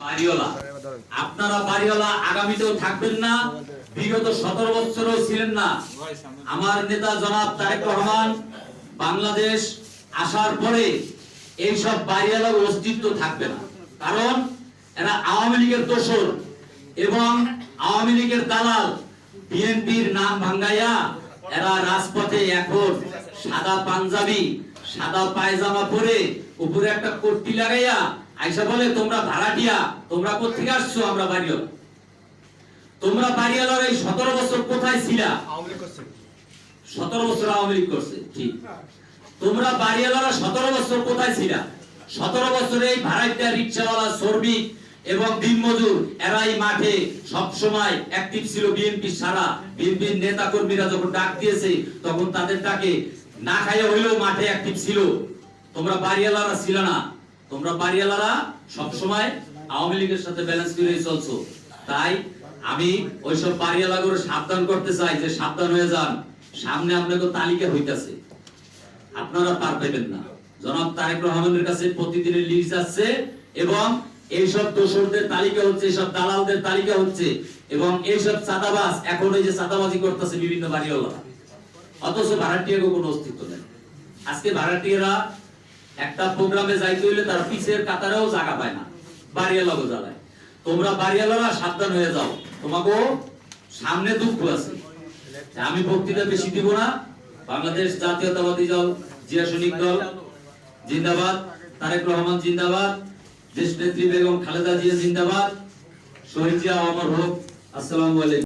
বাড়িওয়ালা, আপনারা বাড়িওয়ালা আগামীতেও থাকবেন না, বিগত 17 বছরও ছিলেন না। আমার নেতা জনাব তারেক রহমান বাংলাদেশ আসার পরে এইসব বাড়িওয়ালার অস্তিত্ব থাকবে না, কারণ এরা আওয়ামী লীগের দোসর এবং আওয়ামী লীগের দালাল। বিএনপির নাম ভাঙ্গাইয়া এরা রাজপথে এখন সাদা পাঞ্জাবি সাদা পায়জামা পরে উপরে একটা কোটি লাগাইয়া আইসা বলে তোমরা ভাড়াটিয়া, তোমরা কোথেকে আসছো? আমরা বাড়িওয়ালা। তোমরা বাড়িওয়ালার এই 17 বছর কোথায় ছিলা? 17 বছর আওয়ামী লীগ করছে, ঠিক। তোমরা বাড়িওয়ালারা 17 বছর কোথায় ছিলা? 17 বছরে এই ভাড়াটিয়া, রিকশাওয়ালা, শ্রমিক এবং দিনমজুর এরাই মাঠে সব সময় অ্যাক্টিভ ছিল। বিএনপি সারা বিএনপির নেতা কর্মীরা যখন ডাক দিয়েছে তখন তাদের ডাকে না খাইয়া হইলেও মাঠে অ্যাক্টিভ ছিল। তোমরা বাড়িওয়ালারা ছিল না। তোমরা বাড়িওয়ালারা সব সময় আওয়ামী লীগের সাথে ব্যালেন্স করে চলছো। তাই আমি ওইসব বাড়িওয়ালাগুলো সাবধান করতে চাই যে সাবধান হয়ে যান, সামনে আপনাকে তালিকা হইতাছে, আপনারা পার পাবেন না। জনাব তারেক রহমানের কাছে প্রতিদিনের লিস্ট আছে এবং এইসব দোষরদের তালিকা হচ্ছে, সব দালালদের তালিকা হচ্ছে এবং এইসব চাঁদাবাজ এখন এই যে চাঁদাবাজি করতেছে বিভিন্ন বাড়িওয়ালা, অথচ ভাড়াটিয়ারও কোনো অস্তিত্ব নেই। আজকে ভাড়াটিয়ারা একটা প্রোগ্রামে যাইতে হইলে তার পিছের কাতারেও জায়গা পায় না, বাড়িওয়ালাও জ্বালায়। তোমরা বাড়িওয়ালারা সাবধান হয়ে যাও, তোমাকেও সামনে দুঃখ আছে। আমি বক্তৃতা বেশি দিব না। বাংলাদেশ জাতীয়তাবাদী দল, জিয়া সৈনিক দল জিন্দাবাদ, তারেক রহমান জিন্দাবাদ, দেশ নেত্রী বেগম খালেদা জিয়া জিন্দাবাদ, শহীদ জিয়া অমর হোক। আসসালামু আলাইকুম।